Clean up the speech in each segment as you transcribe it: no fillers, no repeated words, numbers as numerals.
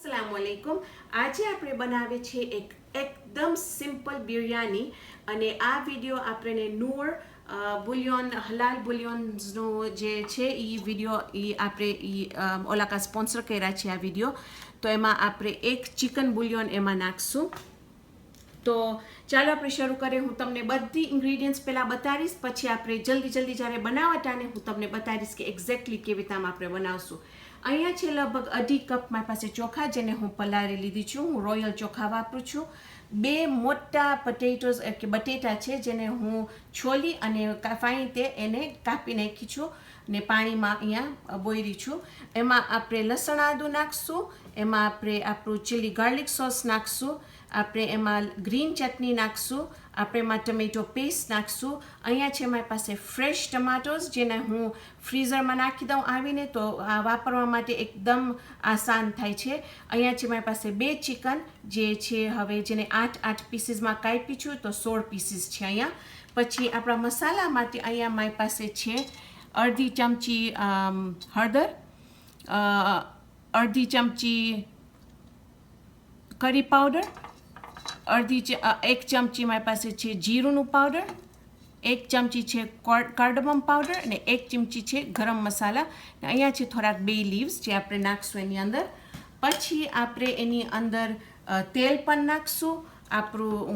अस्सलामुअलैकुम। આજે આપણે બનાવે છે એકદમ સિમ્પલ બિરયાની અને આ વિડિયો આપણે નૂર બુલિયન હલાલ બુલિયન્સનો જે છે એ વિડિયો આપણે ઓલાકા સ્પોન્સર કર્યા છે આ વિડિયો. તો એમાં આપણે એક ચિકન બુલિયન એમાં નાખશું. તો ચાલો આપણે શરૂ કરીએ. હું તમને બધી ઇન્ગ્રેડિયન્ટ્સ પહેલાં બતાવીશ, પછી આપણે જલ્દી જ્યારે બનાવટાને હું તમને બતાવીશ કે એક્ઝેક્ટલી કેવી રીતે આપણે બનાવશું. અહીંયા છે લગભગ 1.5 કપ મારી પાસે ચોખા, જેને હું પલાળી લીધી છું. હું રોયલ ચોખા વાપરું છું. 2 મોટા બટેટા છે જેને હું છોલી અને ફાઈન તે એને કાપી નાખી છું ને પાણીમાં અહીંયા બોળી છું. એમાં આપણે લસણ આદું નાખશું, એમાં આપણે આપણું ચીલી ગાર્લિક સોસ નાખશું, આપણે એમાં ગ્રીન ચટણી નાખશું, આપણે એમાં ટમેટો પેસ્ટ નાખશું. અહીંયા છે મારી પાસે ફ્રેશ ટમાટોસ, જેને હું ફ્રીઝરમાં નાખી દઉં આવીને, તો આ વાપરવા માટે એકદમ આસાન થાય છે. અહીંયા છે મારી પાસે 2 ચિકન જે છે હવે જેને 8 પીસીસમાં કાપી છું, તો 16 પીસીસ છે અહીંયા. પછી આપણા મસાલા માટે અહીંયા મારી પાસે છે અડધી ચમચી હળદર, અડધી ચમચી કરી પાવડર, 1 ચમચી મારી પાસે છે જીરુંનું પાવડર, 1 ચમચી છે કાર્ડમમ પાવડર અને 1 ચમચી છે ગરમ મસાલા. અહીંયા છે થોડાક બે લીવ્સ જે આપણે નાખશું એની અંદર. પછી આપણે એની અંદર તેલ પણ નાખશું.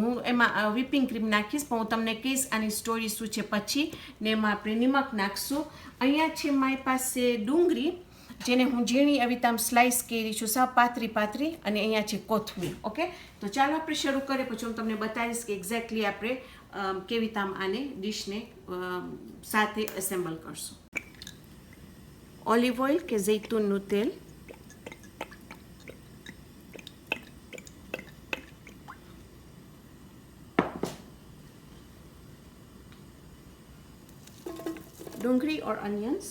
હું એમાં વ્હીપિંગ ક્રીમ નાખીશ, પણ હું તમને કહીશ આની સ્ટોરી શું છે પછી. ને એમાં આપણે નિમક નાખશું. અહીંયા છે મારી પાસે ડુંગળી, જેને હું ઝીણી આવી રીતે સ્લાઇસ કરી છું, સાવ પાતળી, અને અહીંયા છે કોથમીર. ઓકે, તો ચાલો આપણે શરૂ કરીએ, પછી હું તમને બતાવીશ કે એક્ઝેક્ટલી આપણે કેવી રીતે આને ડીશને સાથે એસેમ્બલ કરશું. ઓલિવ ઓઇલ કે જૈતુનનું તેલ, ડુંગળી और अनियंस,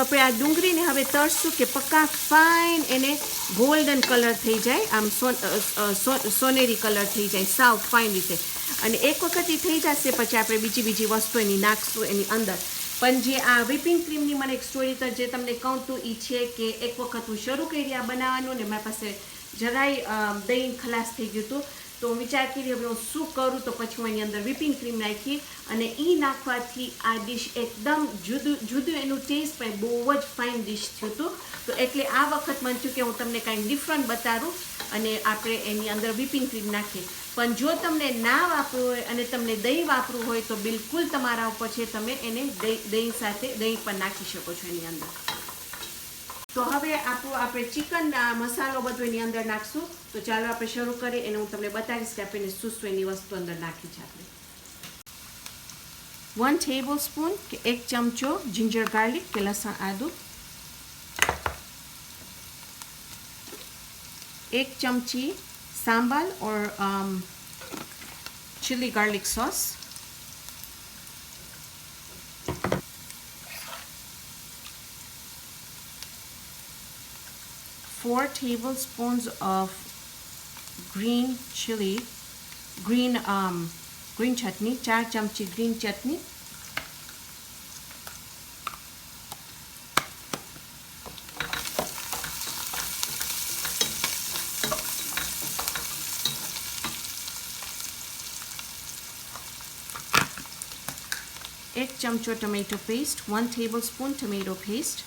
આપણે આ ડુંગળીને હવે તળશું કે પક્કા ફાઇન એને ગોલ્ડન કલર થઈ જાય, આમ સોનેરી કલર થઈ જાય સાવ ફાઇન રીતે. અને એક વખત એ થઈ જશે પછી આપણે બીજી વસ્તુ એની નાખશું એની અંદર. પણ જે આ વ્હીપિંગ ક્રીમની મને એક સ્ટોરી તો જે તમને કહું તો એ છે કે એક વખત હું શરૂ કરી આ બનાવવાનું ને મારી પાસે જરાય દહીં ખલાસ થઈ ગયું હતું, તો હું વિચાર કરી હવે હું શું કરું, તો પછી હું એની અંદર વ્હીપિંગ ક્રીમ નાખી અને એ નાખવાથી આ ડિશ એકદમ જુદું એનું ટેસ્ટ પણ બહુ જ ફાઇન ડિશ થયું હતું. તો એટલે આ વખત મને થયું કે હું તમને કાંઈક ડિફરન્ટ બતાવું અને આપણે એની અંદર વ્હીપિંગ ક્રીમ નાખીએ. પણ જો તમને ના વાપરવું હોય અને તમને દહીં વાપરવું હોય તો બિલકુલ તમારા ઉપર છે, તમે એને દહીં સાથે દહીં પણ નાખી શકો છો એની અંદર. તો હવે આપણે ચિકન મસાલો બધો એની અંદર નાખશું. તો ચાલો આપણે શરૂ કરીએ, એને હું તમને બતાવીશ કે આપણે શું એની વસ્તુ અંદર નાખી છે. આપણે 1 ટેબલસ્પૂન કે 1 ચમચો જિંજર ગાર્લિક કે લસણ આદું, 1 ચમચી સાંબાલ और chili garlic sauce, 4 tablespoons of green chutney, 4 चमची green chutney, 1 चमचो tomato paste, 1 tablespoon tomato paste,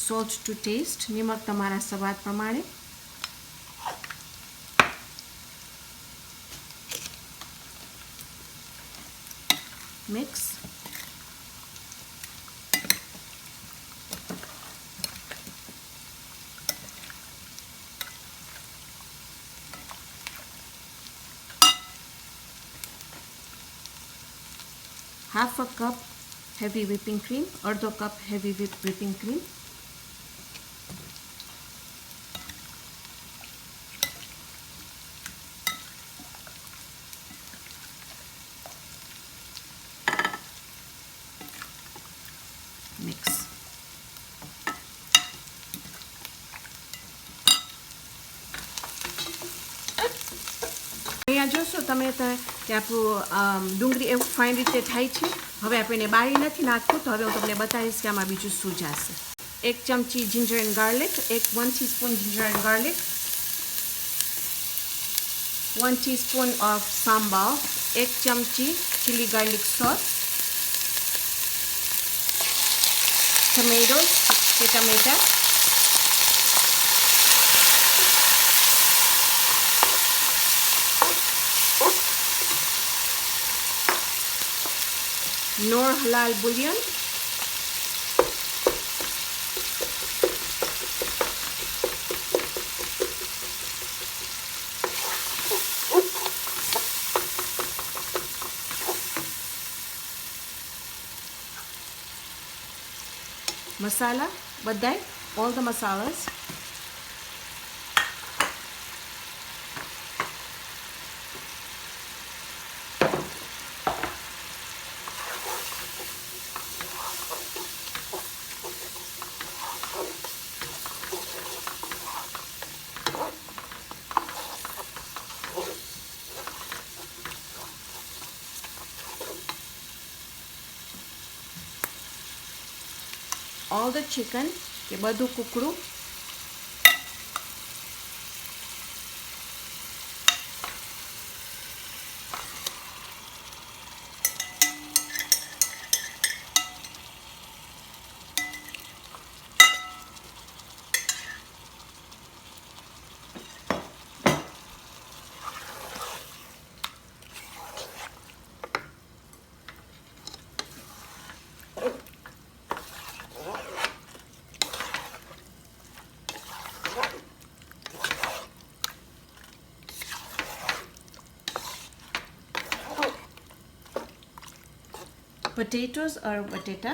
salt to taste, નિમક તમારા સ્વાદ પ્રમાણે, mix. half a cup heavy whipping cream, अर्धो कप heavy whipping cream, અહીંયા જોશો તમે કે આપણું ડુંગળી એવું ફાઇન રીતે થાય છે. હવે આપણે એને બાળી નથી નાખવું, તો હવે હું તમને બતાવીશ કે આમાં બીજું શું જશે. 1 ચમચી ginger and garlic, 1 teaspoon ginger and garlic, 1 teaspoon of sambar, 1 ચમચી ચીલી ગાર્લિક સોસ, ટમેટોસ કે ટમેટા, Noor halal bouillon, masala, badai, all the masalas. All the chicken કે બધું કુકડું. Potatoes or batata.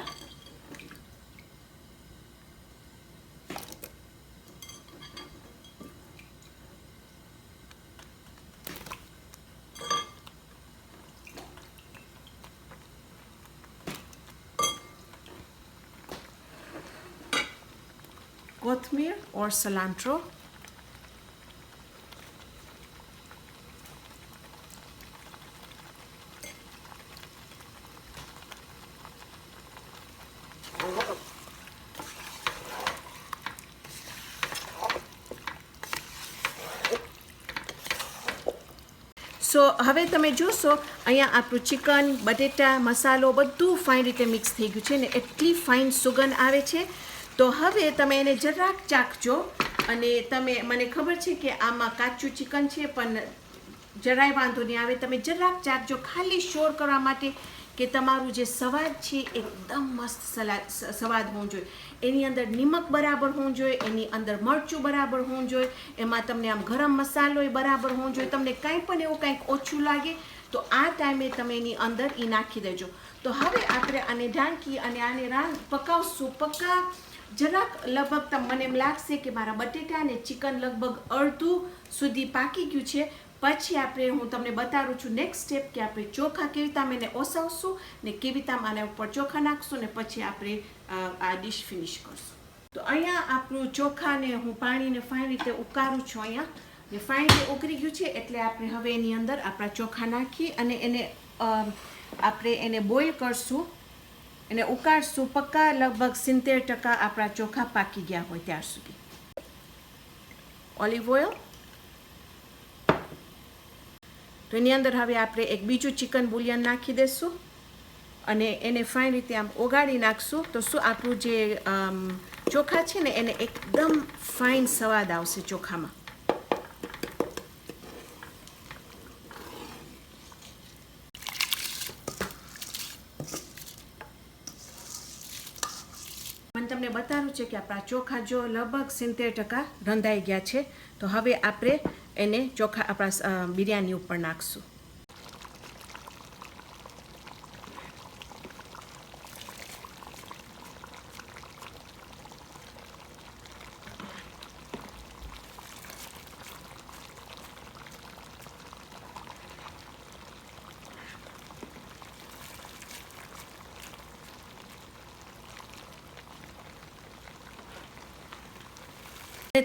Kothmir or cilantro. સો હવે તમે જોશો અહીંયા આપણું ચિકન, બટેટા, મસાલો બધું ફાઇન રીતે મિક્સ થઈ ગયું છે ને એટલી ફાઇન સુગંધ આવે છે. તો હવે તમે એને જરાક ચાખજો અને મને ખબર છે કે આમાં કાચું ચિકન છે પણ જરાય વાંધો નહીં આવે. તમે જરાક ચાખજો ખાલી શ્યોર કરવા માટે કે તમારું જે સ્વાદ છે એકદમ મસ્ત સ્વાદ હોવું જોઈએ. એની અંદર નિમક બરાબર હોવું જોઈએ, એની અંદર મરચું બરાબર હોવું જોઈએ, એમાં તમને આમ ગરમ મસાલો બરાબર હોવો જોઈએ. તમને કાંઈ પણ એવું કંઈક ઓછું લાગે તો આ ટાઈમે તમે એની અંદર એ નાખી દેજો. તો હવે આપણે આને ઢાંકી અને આને પકાવશું. જરાક લગભગ મને એમ લાગશે કે મારા બટેટા અને ચિકન લગભગ અડધું સુધી પાકી ગયું છે. પછી હું તમને બતાવું છું નેક્સ્ટ સ્ટેપ કે આપણે ચોખા કેવી રીતે એને ઓસાવશું ને કેવી રીતે આના ઉપર ચોખા નાખશું ને પછી આપણે આ ડીશ ફિનિશ કરશું. તો અહીંયા આપણું ચોખાને હું પાણીને ફાઇન રીતે ઉકાળું છું. અહીંયા ને ફાઇન રીતે ઉકળી ગયું છે એટલે આપણે હવે એની અંદર આપણા ચોખા નાખી અને આપણે એને બોઇલ કરશું, એને ઉકાળશું. પક્કા લગભગ 70% આપણા ચોખા પાકી ગયા હોય ત્યાર સુધી. Olive oil. તો એની અંદર હવે આપણે એક બીજું ચિકન બુલિયન નાખી દઈશું અને એને ફાઇન રીતે આમ ઓગાળી નાખશું. તો શું આપણું જે ચોખા છે ને એને એકદમ ફાઇન સ્વાદ આવશે ચોખામાં. મને તમને બતાવ્યું છે કે આપણા ચોખા જો લગભગ 70% રંધાઈ ગયા છે. તો હવે આપણે એને ચોખા આપણા બિરયાની ઉપર નાખશું.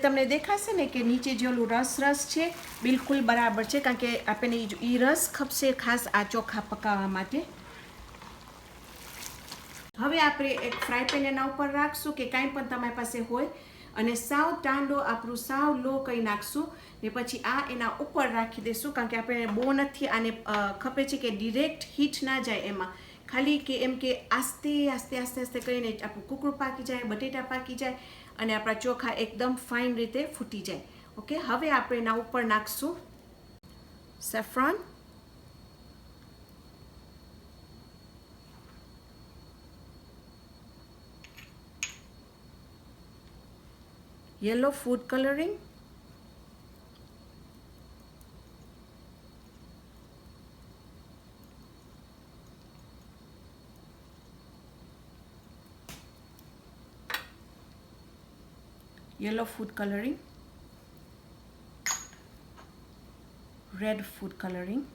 તમને દેખાશે ને કે નીચે જે ઓલું રસ છે બિલકુલ બરાબર છે, કારણ કે આપણને એ રસ ખપશે ખાસ આ ચોખા પકાવવા માટે. હવે આપણે એક ફ્રાય પેન એના ઉપર રાખશું કે કાંઈ પણ તમારી પાસે હોય, અને સાવ ટાંડો આપણું સાવ લો કરી નાખશું ને પછી આ એના ઉપર રાખી દઈશું, કારણ કે આપણે બહુ નથી આને ખપે છે કે ડિરેક્ટ હીટ ના જાય એમાં, ખાલી કે એમ કે આસ્તે આસ્તે આસ્તે આસ્તે કરીને આપણું કુકરું પાકી જાય, બટેટા પાકી જાય અને આપણા ચોખા એકદમ ફાઇન રીતે ફૂટી જાય. ઓકે, હવે આપણે એના ઉપર નાખશું saffron, yellow food coloring, yellow food coloring, red food coloring,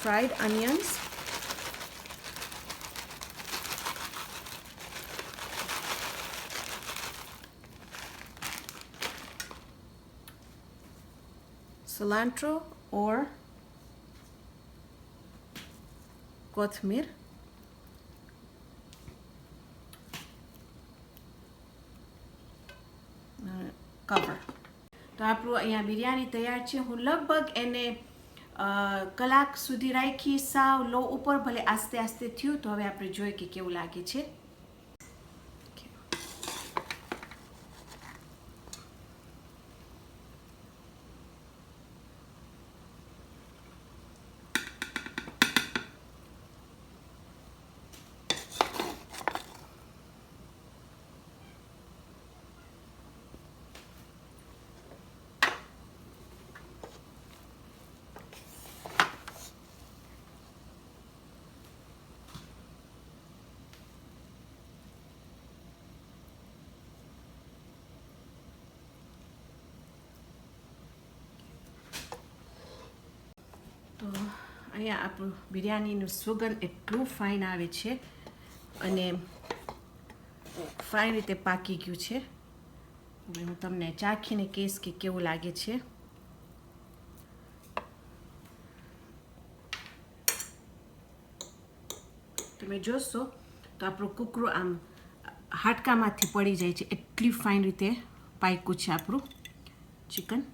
fried onions, cilantro or કોથમીર, કવર. તો આપણું અહીંયા બિરયાની તૈયાર છે. હું લગભગ એને કલાક સુધી રાખી, સાવ લો ઉપર, ભલે આસ્તે આસ્તે થયું. તો હવે આપણે જોઈએ કે કેવું લાગે છે. તો અહીંયા આપણું બિરયાનીનું સુગંધ એટલું ફાઇન આવે છે અને ફાઇન રીતે પાકી ગયું છે. હવે હું તમને ચાખીને કહીશ કે કેવું લાગે છે. તમે જોશો તો આપણું કૂકરું આમ હાડકામાંથી પડી જાય છે, એટલી ફાઇન રીતે પાક્યું છે આપણું ચિકન.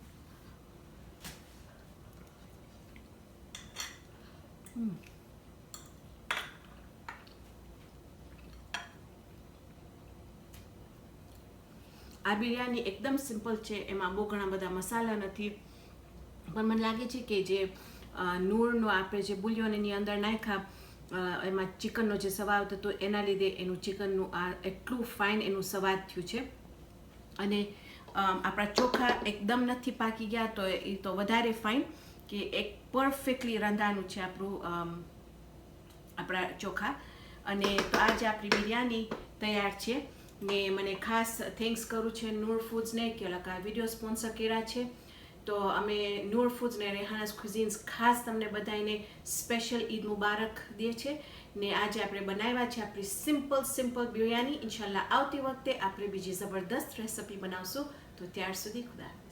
આ બિરયાની એકદમ સિમ્પલ છે, એમાં બહુ ઘણા બધા મસાલા નથી, પણ મને લાગે છે કે જે નૂરનો આપણે જે બુલિયોન એની અંદર નાખ્યા, એમાં ચિકનનો જે સ્વાદ હતો એના લીધે એનું ચિકનનું આ એટલું ફાઇન એનું સ્વાદ થયું છે. અને આપણા ચોખા એકદમ નથી પાકી ગયા, તો એ તો વધારે ફાઇન કે એક પરફેક્ટલી રંધાનું છે આપણું આપણા ચોખા. અને તો આજે આપણી બિરયાની તૈયાર છે ને મને ખાસ થેન્ક્સ કરું છે નૂર ફૂડ્સને કે આ વિડીયો સ્પોન્સર કર્યા છે. તો અમે નૂર ફૂડ્સ ને રેહાનાસ ક્યુઝિન્સ ખાસ તમને બધાને સ્પેશિયલ ઈદ મુબારક દે છે. ને આજે આપણે બનાવ્યા છે આપણી સિમ્પલ બિરયાની. ઇન્શાલ્લાહ આવતી વખતે આપણે બીજી જબરદસ્ત રેસિપી બનાવશું. તો ત્યાર સુધી ખુદા હાફિઝ.